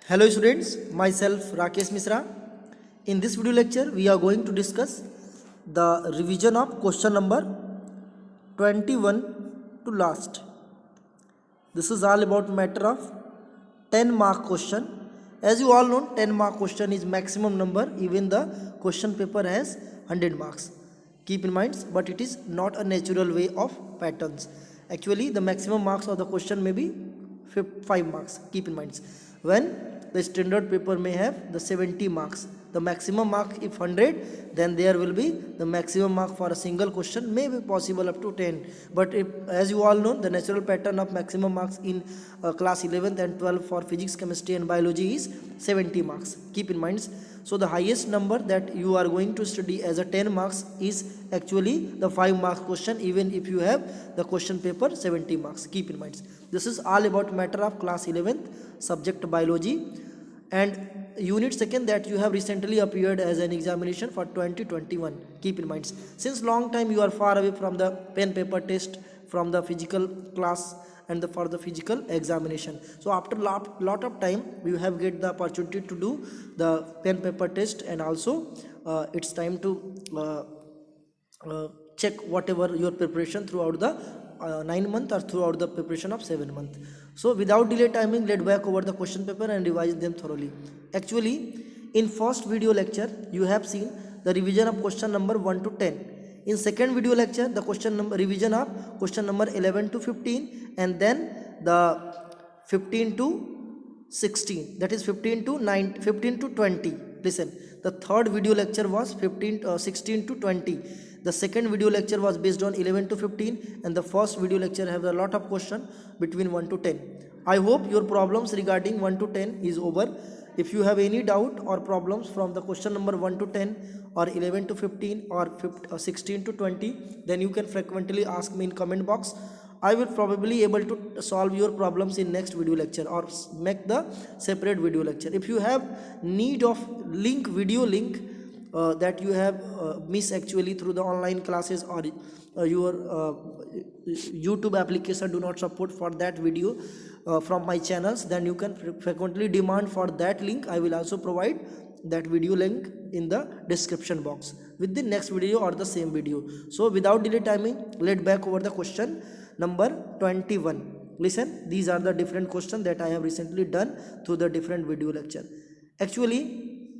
Hello students, myself Rakesh Misra. In this video lecture, we are going to discuss the revision of question number 21 to last. This is all about matter of 10 mark question. As you all know, 10 mark question is maximum number, even the question paper has 100 marks. Keep in mind, but it is not a natural way of patterns. Actually, the maximum marks of the question may be 5 marks. Keep in mind, when the standard paper may have the 70 marks, the maximum mark if 100, then there will be the maximum mark for a single question may be possible up to 10. But if, as you all know, the natural pattern of maximum marks in class 11th and 12th for physics, chemistry and biology is 70 marks. Keep in mind, so the highest number that you are going to study as a 10 marks is actually the 5 marks question, even if you have the question paper 70 marks. Keep in mind, this is all about matter of class 11th subject biology and unit second that you have recently appeared as an examination for 2021. Keep in mind, since long time you are far away from the pen paper test, from the physical class and for the physical examination. So after lot of time you have get the opportunity to do the pen paper test, and also it's time to check whatever your preparation throughout the 9 month or throughout the preparation of 7 month. So without delay timing, let back over the question paper and revise them thoroughly. Actually, in first video lecture you have seen the revision of question number 1 to 10. In second video lecture, the question number revision of question number 11 to 15, and then the 15 to 16, that is 15 to 9, 15 to 20. Listen, the third video lecture was 16 to 20. The second video lecture was based on 11 to 15, and the first video lecture have a lot of question between 1 to 10. I hope your problems regarding 1 to 10 is over. If you have any doubt or problems from the question number 1 to 10 or 11 to 15 or 16 to 20, then you can frequently ask me in comment box. I will probably able to solve your problems in next video lecture or make the separate video lecture. If you have need of link, video link that you have missed actually through the online classes, or your YouTube application do not support for that video from my channels, then you can frequently demand for that link. I will also provide that video link in the description box with the next video or the same video. So without delay timing, let back over the question number 21. Listen, these are the different questions that I have recently done through the different video lecture. Actually,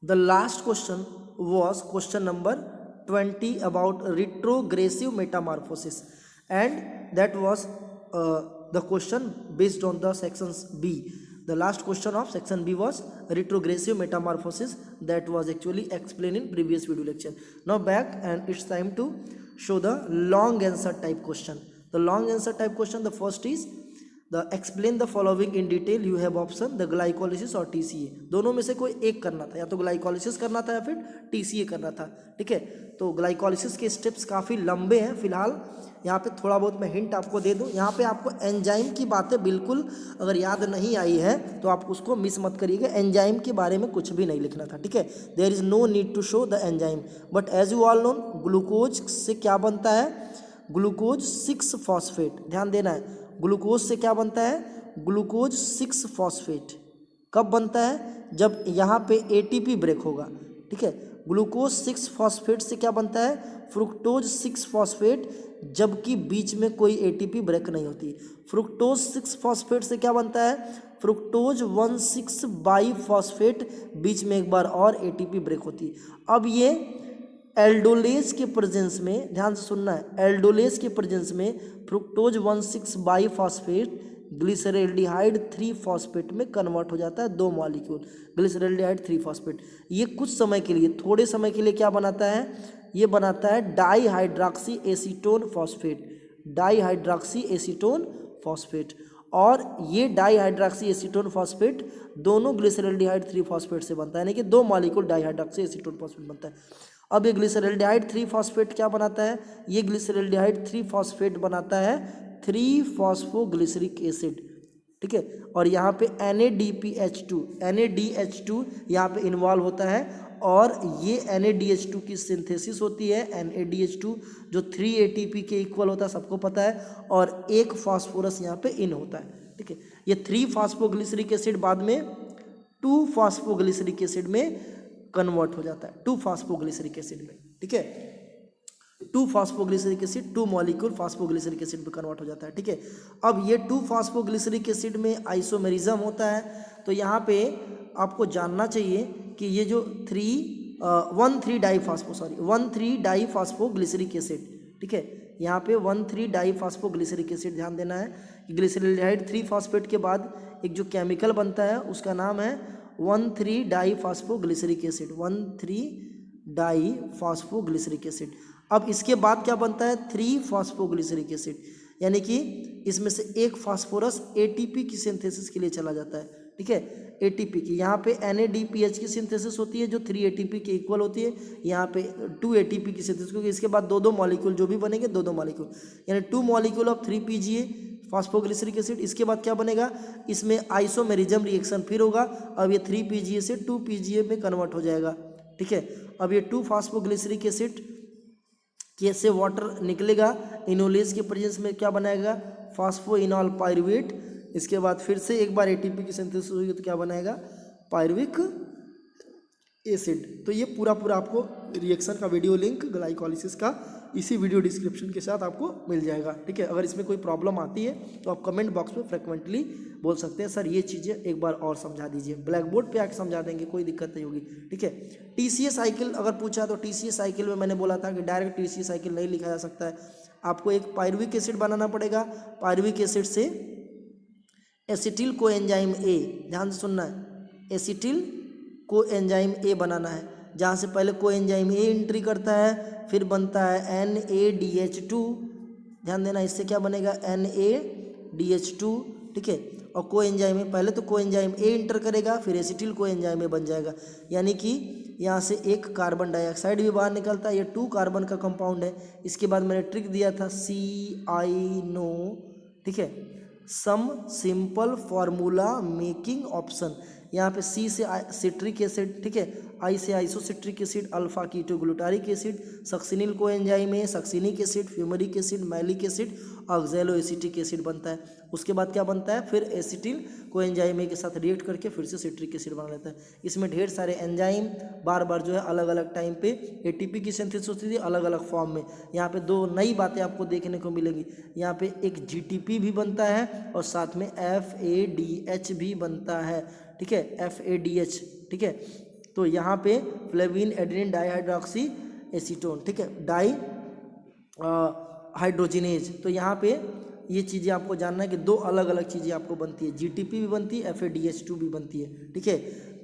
the last question was question number 20 about retrogressive metamorphosis, and that was the question based on the sections B. The last question of section B was retrogressive metamorphosis, that was actually explained in previous video lecture. Now back, and it's time to show the long answer type question. The long answer type question, the first is the explain the following in detail. You have option the glycolysis और TCA, दोनों में से कोई एक करना था, या तो ग्लाइकोलिसिस करना था या फिर TCA करना था. ठीक है, तो ग्लाइकोलिसिस के स्टेप्स काफ़ी लंबे हैं. फिलहाल यहाँ पे थोड़ा बहुत मैं हिंट आपको दे दूँ. यहाँ पे आपको एंजाइम की बातें बिल्कुल अगर याद नहीं आई है तो आप उसको मिस मत करिएगा. एंजाइम के बारे में कुछ भी नहीं लिखना था. ठीक है, there is no need to show the enzyme, but as you all know glucose से क्या बनता है, ग्लूकोज 6 फॉस्फेट. ध्यान देना है, ग्लूकोज से क्या बनता है, ग्लूकोज 6 फॉस्फेट. कब बनता है, जब यहाँ पे ATP ब्रेक होगा. ठीक है, ग्लूकोज 6 फॉस्फेट से क्या बनता है, फ्रुक्टोज 6 फॉस्फेट, जबकि बीच में कोई ATP ब्रेक नहीं होती. फ्रुक्टोज 6 फॉस्फेट से क्या बनता है, फ्रुक्टोज 1,6 बाई फॉस्फेट, बीच में एक बार और ATP ब्रेक होती. अब ये एल्डोलेज के प्रेजेंस में, ध्यान से सुनना है, एल्डोलेज के प्रेजेंस में fructose 1,6 by phosphate glyceraldehyde 3 phosphate में कन्वर्ट हो जाता है. 2 मॉलिक्यूल ग्लिसरल्डिहाइड 3 फॉस्फेट. ये कुछ समय के लिए, थोड़े समय के लिए क्या बनाता है, ये बनाता है डाईहाइड्रॉक्सी एसीटोन फॉस्फेट, डाईहाइड्रॉक्सी एसीटोन फॉस्फेट. और ये डाईहाइड्रॉक्सी एसीटोन फॉस्फेट दोनों ग्लिसरल्डिहाइड 3 फॉस्फेट से बनता है, यानी कि 2 मॉलिक्यूल डाईहाइड्रॉक्सी एसीटोन फॉस्फेट बनता है. अब ये ग्लिसरल्डिहाइड 3 फॉस्फेट क्या बनाता है, ये ग्लिसरल्डिहाइड 3 फॉस्फेट बनाता है 3 फॉस्फोग्लिसरिक एसिड. ठीक है, और यहाँ पे NADPH2 यहाँ पे इन्वॉल्व होता है, और ये NADH2 की सिंथेसिस होती है. NADH2 जो 3 ATP के इक्वल होता है, सबको पता है, और एक फास्फोरस यहाँ पे इन होता है. ठीक है, ये 3 फॉस्फोग्लिसरिक एसिड बाद में 2-फॉस्फोग्लिसरिक एसिड में कन्वर्ट हो जाता है, 2-फॉस्फोग्लिसरिक एसिड में, ठीक है। 2-फॉस्फोग्लिसरिक एसिड 2 मॉलिक्यूल फॉस्फोग्लिसरिक एसिड में कन्वर्ट हो जाता है, ठीक है। अब ये 2-फॉस्फोग्लिसरिक एसिड में आइसोमेरिज्म होता है, तो यहाँ पे आपको जानना चाहिए कि ये जो 1,3-डाइफॉस्फोग्लिसरिक एसिड, ठीक है, यहाँ पे 1,3-डाइफॉस्फोग्लिसरिक एसिड ध्यान देना है कि ग्लिसरॉल्डिहाइड 3-फॉस्फेट के बाद एक जो केमिकल बनता है उसका नाम है 1,3-डाइफॉस्फोग्लिसरिक एसिड, 1,3-डाइफॉस्फोग्लिसरिक एसिड। अब इसके बाद क्या बनता है 3-फॉस्फोग्लिसरिक एसिड, यानी कि इसमें से एक फास्फोरस एटीपी की सिंथेसिस के लिए चला जाता है, ठीक है, एटीपी की। यहाँ पे NADPH की सिंथेसिस होती है जो 3 ATP के इक्वल होती है, यहाँ पे 2 ATP की सिंथेसिस, क्योंकि इसके बाद 2-2 मॉलिक्यूल जो भी बनेंगे 2-2 मॉलिक्यूल, यानी 2 molecule of 3 PGA phosphoglyceric acid. इसके बाद क्या बनेगा, इसमें आइसोमेरिज्म रिएक्शन फिर होगा, अब ये 3 PGA से 2 PGA में कन्वर्ट हो जाएगा, ठीक है। अब ये 2-फॉस्फोग्लिसरिक एसिड कैसे वाटर निकलेगा, इनोलेज के प्रेजेंस में क्या बनाएगा, फॉस्फोइनॉल पायरुवेट। इसके बाद फिर से एक बार एटीपी की सिंथेसिस होगी तो क्या बनाएगा, पायरुविक एसिड। तो ये पूरा आपको रिएक्शन का वीडियो लिंक ग्लाइकोलाइसिस का इसी वीडियो डिस्क्रिप्शन के साथ आपको मिल जाएगा, ठीक है। अगर इसमें कोई प्रॉब्लम आती है तो आप कमेंट बॉक्स में फ्रिक्वेंटली बोल सकते हैं, सर ये चीज़ें एक बार और समझा दीजिए, ब्लैक बोर्ड पे आके समझा देंगे, कोई दिक्कत नहीं होगी, ठीक है। TCA साइकिल अगर पूछा तो TCA साइकिल में मैंने बोला था कि डायरेक्ट TCA साइकिल नहीं लिखा जा सकता है, आपको एक पायरुविक एसिड बनाना पड़ेगा, पायरुविक एसिड से एसिटिल कोएंजाइम A, ध्यान से सुनना है, एसिटिल कोएंजाइम A बनाना है, जहाँ से पहले कोएंजाइम A एंट्री करता है, फिर बनता है NADH2, ध्यान देना, इससे क्या बनेगा NADH2, ठीक है। और कोएंजाइम A, पहले तो कोएंजाइम A एंटर करेगा, फिर एसिटिल कोएंजाइम A बन जाएगा, यानी कि यहाँ से एक कार्बन डाइऑक्साइड भी बाहर निकलता है, ये 2 कार्बन का कंपाउंड है। इसके बाद मैंने ट्रिक दिया था CINO, ठीक है, some simple formula making option, यहाँ पे C से सिट्रिक एसिड, ठीक है, I से isocitric acid, alpha ketoglutaric acid, succinyl coenzyme A, succinic acid, fumaric acid, malic acid, oxaloacetic acid बनता है। उसके बाद क्या बनता है, फिर एसिटिल कोएंजाइम A के साथ रिएक्ट करके फिर से सिट्रिक एसिड बना लेता है। इसमें ढेर सारे एंजाइम बार बार जो है अलग अलग टाइम पे ATP की सिंथेसिस होती थी अलग अलग फॉर्म में। यहाँ पे 2 नई बातें आपको देखने को मिलेंगी, यहाँ पे एक GTP भी बनता है और साथ में FADH भी बनता है, ठीक है, FADH, ठीक है। तो यहाँ पे फ्लेविन एडेनिन डाइहाइड्रोक्सी एसीटोन, ठीक है, डाई हाइड्रोजिनेज। तो यहाँ पे ये चीज़ें आपको जानना है कि 2 अलग अलग चीज़ें आपको बनती है, GTP भी बनती है, FADH2 भी बनती है, ठीक है।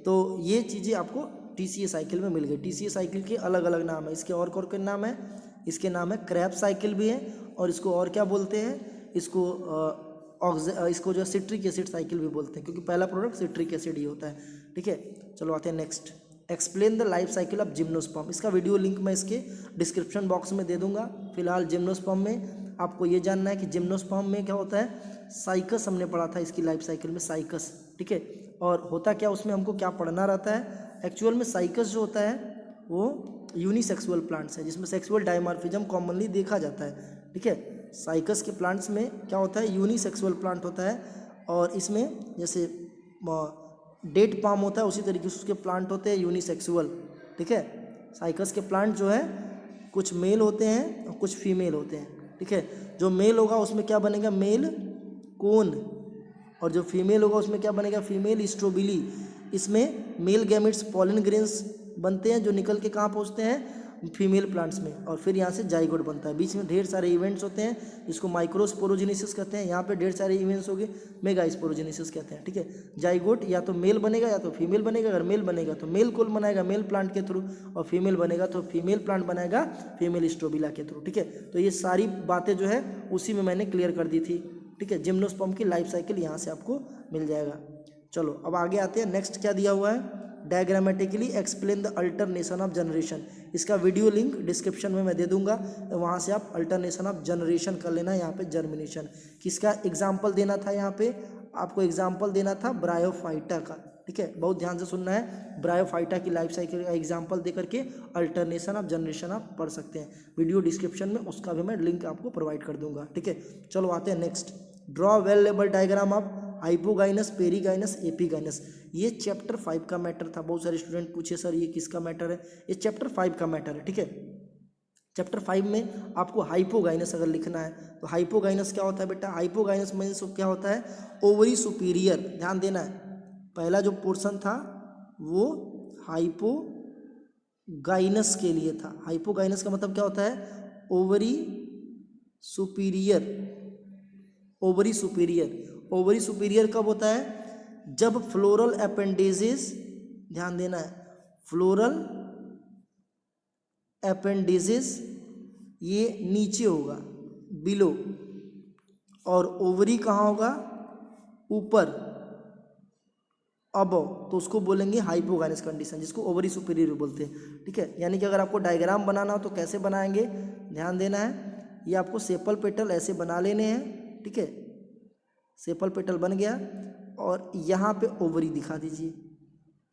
तो ये चीज़ें आपको TCA साइकिल में मिल गई। TCA साइकिल के अलग अलग नाम है, इसके और कौन नाम है, इसके नाम है क्रैब साइकिल भी है, और इसको और क्या बोलते हैं, इसको जो सिट्रिक एसिड साइकिल भी बोलते हैं, क्योंकि पहला प्रोडक्ट सिट्रिक एसिड ही होता है, ठीक है। चलो आते हैं next, explain the life cycle of gymnosperm. इसका वीडियो लिंक मैं इसके डिस्क्रिप्शन बॉक्स में दे दूंगा। फिलहाल जिम्नोस्पर्म में आपको ये जानना है कि जिम्नोस्पर्म में क्या होता है, साइकस हमने पढ़ा था इसकी लाइफ साइकिल में, साइकस, ठीक है। और होता क्या, उसमें हमको क्या पढ़ना रहता है, एक्चुअल में साइकस जो होता है वो यूनिसेक्सुअल प्लांट्स है, जिसमें सेक्सुअल डायमॉर्फिज्म कॉमनली देखा जाता है, ठीक है। साइकस के प्लांट्स में क्या होता है, यूनिसेक्सुअल प्लांट होता है, और इसमें जैसे डेट पाम होता है उसी तरीके से उसके प्लांट होते हैं यूनिसेक्सुअल, ठीक है। साइकस के प्लांट जो है कुछ मेल होते हैं और कुछ फीमेल होते हैं, ठीक है। जो मेल होगा उसमें क्या बनेगा, मेल कोन, और जो फीमेल होगा उसमें क्या बनेगा, फीमेल स्ट्रोबिली। इसमें मेल गैमेट्स पॉलन ग्रेन्स बनते हैं जो निकल के कहाँ पहुँचते हैं, फीमेल प्लांट्स में, और फिर यहाँ से जाइगोट बनता है। बीच में ढेर सारे इवेंट्स होते हैं जिसको माइक्रोस्पोरोजेनेसिस कहते हैं, यहाँ पे ढेर सारे इवेंट्स हो गए, मेगास्पोरोजेनेसिस कहते हैं, ठीक है। जाइगोट या तो मेल बनेगा या तो फीमेल बनेगा, अगर मेल बनेगा तो मेल कोल बनाएगा मेल प्लांट के थ्रू, और फीमेल बनेगा तो फीमेल प्लांट बनाएगा फीमेल स्ट्रोबिला के थ्रू, ठीक है। तो ये सारी बातें जो है उसी में मैंने क्लियर कर दी थी, ठीक है। जिम्नोस्पर्म की लाइफ साइकिल यहाँ से आपको मिल जाएगा। चलो अब आगे आते हैं, नेक्स्ट क्या दिया हुआ है, diagrammatically explain the alternation of generation. इसका वीडियो लिंक डिस्क्रिप्शन में मैं दे दूंगा, तो वहाँ से आप अल्टरनेशन ऑफ जनरेशन कर लेना। यहाँ पे जर्मिनेशन किसका एग्जाम्पल देना था, यहाँ पे आपको एग्जाम्पल देना था ब्रायोफाइटा का, ठीक है, बहुत ध्यान से सुनना है। ब्रायोफाइटा की लाइफ साइकिल का एग्जाम्पल दे करके अल्टरनेशन ऑफ जनरेशन आप पढ़ सकते हैं। वीडियो डिस्क्रिप्शन में उसका भी मैं लिंक आपको प्रोवाइड कर दूंगा, ठीक है। चलो आते हैं next, draw well label diagram of hypogynous, perigynous, epigynous. ये चैप्टर 5 का मैटर था। बहुत सारे स्टूडेंट पूछे सर ये किसका मैटर है, ये चैप्टर 5 का मैटर है, ठीक है। चैप्टर 5 में आपको हाइपोगाइनस अगर लिखना है तो हाइपोगाइनस क्या होता है बेटा, हाइपोगाइनस मीन्स क्या होता है, ओवरी सुपीरियर। ध्यान देना है, पहला जो पोर्शन था वो हाइपोगाइनस के लिए था। हाइपोगाइनस का मतलब क्या होता है, ovary superior. Ovary superior, ovary superior कब होता है, जब फ्लोरल अपेंडेजेस, ध्यान देना है, फ्लोरल अपेंडेजेस ये नीचे होगा, बिलो, और ओवरी कहाँ होगा, ऊपर, अबव, तो उसको बोलेंगे हाइपोगाइनस कंडीशन, जिसको ओवरी सुपीरियर बोलते हैं, ठीक है। यानी कि अगर आपको डायग्राम बनाना हो तो कैसे बनाएंगे, ध्यान देना है, ये आपको सेपल पेटल ऐसे बना लेने हैं, ठीक है। सेपल पेटल बन गया और यहाँ पे ओवरी दिखा दीजिए,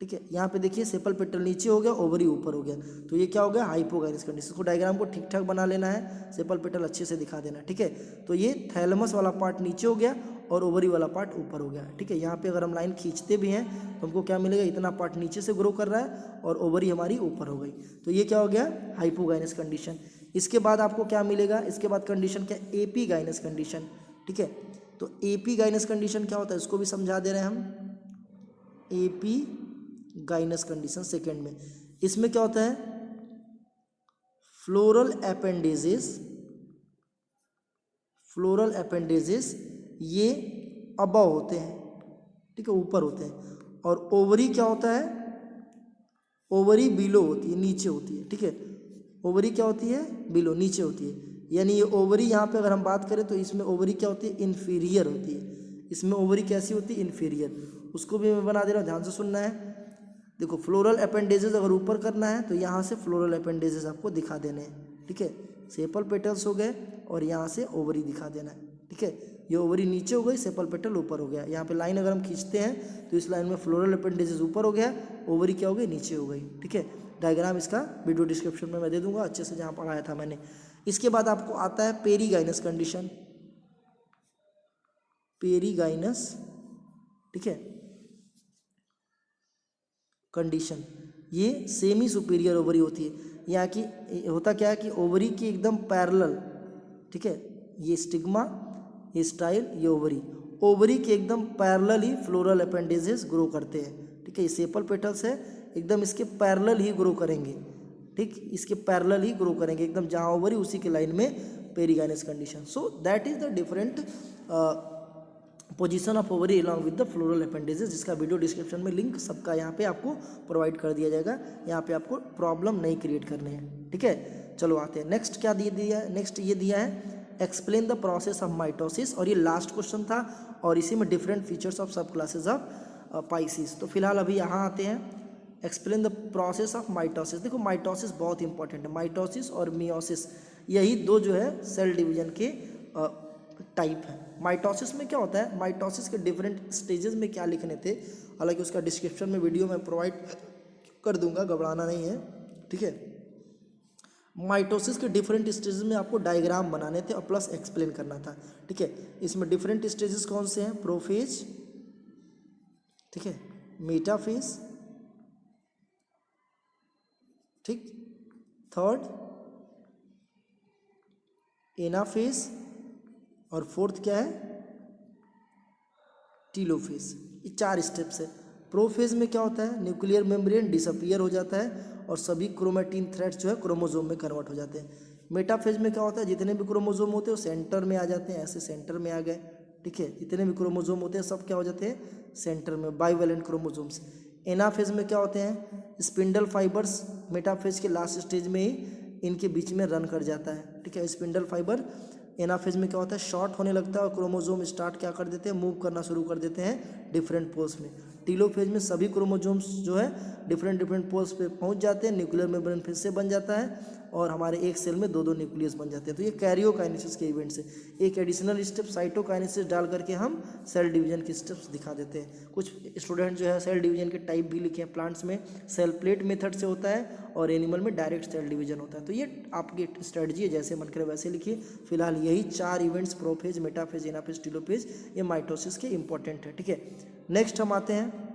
ठीक है। यहाँ पे देखिए सेपल पेटल नीचे हो गया, ओवरी ऊपर हो गया, तो ये क्या हो गया, हाइपोगाइनस कंडीशन। इसको डायग्राम को ठीक ठाक बना लेना है, सेपल पेटल अच्छे से दिखा देना, ठीक है। तो ये थैलेमस वाला पार्ट नीचे हो गया और ओवरी वाला पार्ट ऊपर हो गया, ठीक है। यहाँ पे अगर हम लाइन खींचते भी हैं तो हमको क्या मिलेगा, इतना पार्ट नीचे से ग्रो कर रहा है और ओवरी हमारी ऊपर हो गई, तो ये क्या हो गया, हाइपोगाइनस कंडीशन। इसके बाद आपको क्या मिलेगा, इसके बाद कंडीशन क्या, एपीगाइनस कंडीशन, ठीक है। तो एपीगाइनस कंडीशन क्या होता है, इसको भी समझा दे रहे हैं हम। एपीगाइनस कंडीशन सेकेंड में, इसमें क्या होता है, फ्लोरल अपेंडेजेस, फ्लोरल अपेंडेजेस ये अबव होते हैं, ठीक है, ऊपर होते हैं, और ओवरी क्या होता है, ओवरी बिलो होती है, नीचे होती है, ठीक है। ओवरी क्या होती है, बिलो, नीचे होती है। यानी ये ओवरी यहाँ पे अगर हम बात करें तो इसमें ओवरी क्या होती है, इन्फीरियर होती है। इसमें ओवरी कैसी होती है, इन्फीरियर। उसको भी मैं बना दे रहा हूँ, ध्यान से सुनना है। देखो फ्लोरल अपेंडेजेस अगर ऊपर करना है तो यहाँ से फ्लोरल अपेंडेजेस आपको दिखा देने हैं, ठीक है। सेपल पेटल्स हो गए और यहाँ से ओवरी दिखा देना है, ठीक है। ये ओवरी नीचे हो गई, सेपल पेटल ऊपर हो गया। यहाँ पे लाइन अगर हम खींचते हैं तो इस लाइन में फ्लोरल अपेंडेजेस ऊपर हो गया, ओवरी क्या हो गई, नीचे हो गई, ठीक है। डायग्राम इसका वीडियो डिस्क्रिप्शन में मैं दे दूंगा, अच्छे से जहाँ पढ़ाया था मैंने। इसके बाद आपको आता है पेरीगाइनस कंडीशन, पेरीगाइनस, ठीक है, कंडीशन। ये सेमी सुपीरियर ओवरी होती है। यहाँ की होता क्या है कि ओवरी की एकदम पैरेलल, ठीक है, ये स्टिग्मा, ये स्टाइल, ये ओवरी, ओवरी के एकदम पैरेलल ही फ्लोरल अपेंडेजेस ग्रो करते हैं, ठीक है। ये सेपल पेटल्स है, एकदम इसके पैरेलल ही ग्रो करेंगे, ठीक, इसके पैरेलल ही ग्रो करेंगे एकदम, जहाँ ओवरी उसी के लाइन में perigynous condition. So that is the different position of ovary along with the floral appendages, जिसका वीडियो डिस्क्रिप्शन में लिंक सबका यहाँ पे आपको प्रोवाइड कर दिया जाएगा। यहाँ पे आपको प्रॉब्लम नहीं क्रिएट करने हैं, ठीक है। चलो आते हैं नेक्स्ट, क्या दिया है, नेक्स्ट ये दिया है explain the process of mitosis, और ये लास्ट क्वेश्चन था और इसी में डिफरेंट फीचर्स ऑफ सब क्लासेस ऑफ पाइसिस। तो फिलहाल अभी यहाँ आते हैं, explain the process of mitosis. देखो माइटोसिस बहुत इंपॉर्टेंट है, माइटोसिस और मियोसिस यही दो जो है सेल डिवीजन के टाइप है। माइटोसिस में क्या होता है, माइटोसिस के डिफरेंट स्टेजेस में क्या लिखने थे, हालांकि उसका डिस्क्रिप्शन में वीडियो मैं प्रोवाइड कर दूंगा, घबराना नहीं है, ठीक है। माइटोसिस के डिफरेंट स्टेजेस में आपको डायग्राम बनाने थे और प्लस एक्सप्लेन करना था, ठीक है। इसमें डिफरेंट स्टेजेस कौन से हैं, प्रोफेज, ठीक है, मेटाफेज, ठीक, थर्ड एनाफेज, और फोर्थ क्या है, टीलोफेज। ये 4 स्टेप्स है। प्रोफेज में क्या होता है, न्यूक्लियर मेम्ब्रेन डिसअपियर हो जाता है और सभी क्रोमेटिन थ्रेड्स जो है क्रोमोसोम में कन्वर्ट हो जाते हैं। मेटाफेज में क्या होता है, जितने भी क्रोमोसोम होते हैं वो सेंटर में आ जाते हैं, ऐसे सेंटर में आ गए, ठीक है। जितने भी क्रोमोसोम होते हैं सब क्या हो जाते हैं, सेंटर में, बाइवेलेंट क्रोमोसोम्स। एनाफेज में क्या होते हैं, स्पिंडल फाइबर्स मेटाफेज के लास्ट स्टेज में ही इनके बीच में रन कर जाता है, ठीक है। स्पिंडल फाइबर एनाफेज में क्या होता है, शॉर्ट होने लगता है और क्रोमोसोम स्टार्ट क्या कर देते हैं, मूव करना शुरू कर देते हैं डिफरेंट पोल्स में। टीलोफेज में सभी क्रोमोसोम्स जो है डिफरेंट पोल्स पे पहुंच जाते हैं, न्यूक्लियर मेम्ब्रेन फिर से बन जाता है और हमारे एक सेल में 2 न्यूक्लियस बन जाते हैं। तो ये कैरियोकाइनेसिस के इवेंट्स है। एक एडिशनल स्टेप साइटोकाइनेसिस डाल करके हम सेल डिवीजन के स्टेप्स दिखा देते हैं। कुछ स्टूडेंट जो है सेल डिवीजन के टाइप भी लिखे हैं। प्लांट्स में सेल प्लेट मेथड से होता है और एनिमल में डायरेक्ट सेल डिवीजन होता है। तो ये आपकी स्ट्रेटजी है, जैसे मन करे वैसे लिखिए। फिलहाल यही 4 events prophase, metaphase, anaphase, telophase ये माइटोसिस के इंपॉर्टेंट है। ठीक है, नेक्स्ट हम आते हैं।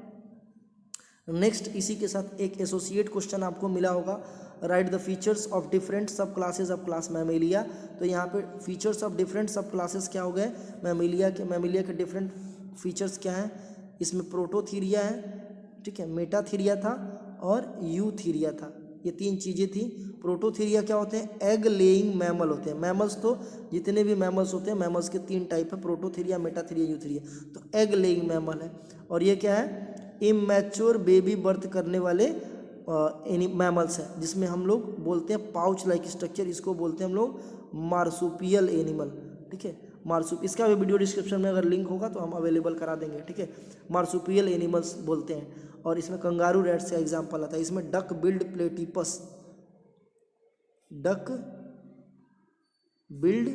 नेक्स्ट इसी के साथ एक एसोसिएट क्वेश्चन आपको मिला होगा, right the features of different सब क्लासेज ऑफ क्लास मैमेलिया। तो यहाँ पे फीचर्स ऑफ डिफरेंट सब क्लासेस क्या हो गए, मैमेलिया के डिफरेंट फीचर्स क्या हैं। इसमें प्रोटोथीरिया है, ठीक है, मेटाथीरिया था और यूथीरिया था। ये 3 चीज़ें थी। प्रोटोथीरिया क्या होते हैं, एग लेइंग मैमल होते हैं। मैमल्स तो जितने भी मैमल्स होते हैं, मैमल्स के 3 टाइप है, प्रोटोथीरिया, मेटाथीरिया, यूथीरिया। तो एग लेइंग मैमल है। और ये क्या है, इमैच्योर बेबी बर्थ करने वाले मैमल्स हैं, जिसमें हम लोग बोलते हैं पाउच लाइक स्ट्रक्चर, इसको बोलते हैं हम लोग मार्सुपियल एनिमल। ठीक है, इसका भी वीडियो डिस्क्रिप्शन में अगर लिंक होगा तो हम अवेलेबल करा देंगे। ठीक है, मार्सुपियल एनिमल्स बोलते हैं। और इसमें कंगारू रैट्स का एग्जाम्पल आता है। इसमें duck billed platypus, duck billed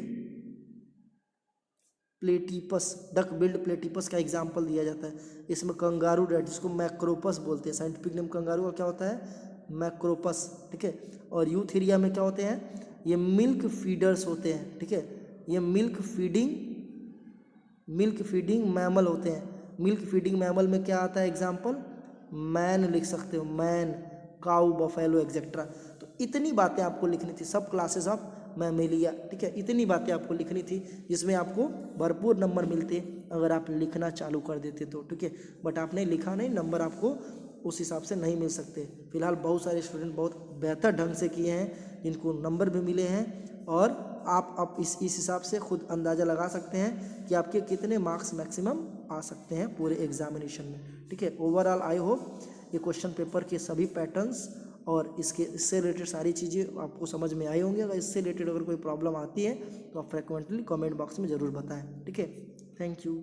platypus का एग्जाम्पल दिया जाता है। इसमें कंगारू रैट, जिसको मैक्रोपस बोलते हैं, साइंटिफिक नेम कंगारू का क्या होता है, मैक्रोपस। ठीक है, और यूथीरिया में क्या होते हैं, ये मिल्क फीडर्स होते हैं। ठीक है, ये मिल्क फीडिंग मैमल होते हैं। मिल्क फीडिंग मैमल में क्या आता है एग्जाम्पल, मैन लिख सकते हो, मैन, काऊ, बफेलो एक्सेट्रा। तो इतनी बातें आपको लिखनी थी, सब क्लासेस ऑफ मैमेलिया। ठीक है, इतनी बातें आपको लिखनी थी, जिसमें आपको भरपूर नंबर मिलते अगर आप लिखना चालू कर देते तो। ठीक है, बट आपने लिखा नहीं, नंबर आपको उस हिसाब से नहीं मिल सकते। फिलहाल बहुत सारे स्टूडेंट बहुत बेहतर ढंग से किए हैं, जिनको नंबर भी मिले हैं। और आप इस हिसाब से खुद अंदाज़ा लगा सकते हैं कि आपके कितने मार्क्स मैक्सिमम आ सकते हैं पूरे एग्जामिनेशन में। ठीक है, ओवरऑल आई होप ये क्वेश्चन पेपर के सभी पैटर्न्स और इससे रिलेटेड सारी चीज़ें आपको समझ में आई होंगी। अगर इससे रिलेटेड अगर कोई प्रॉब्लम आती है तो आप फ्रिक्वेंटली कमेंट बॉक्स में ज़रूर बताएं। ठीक है, थैंक यू।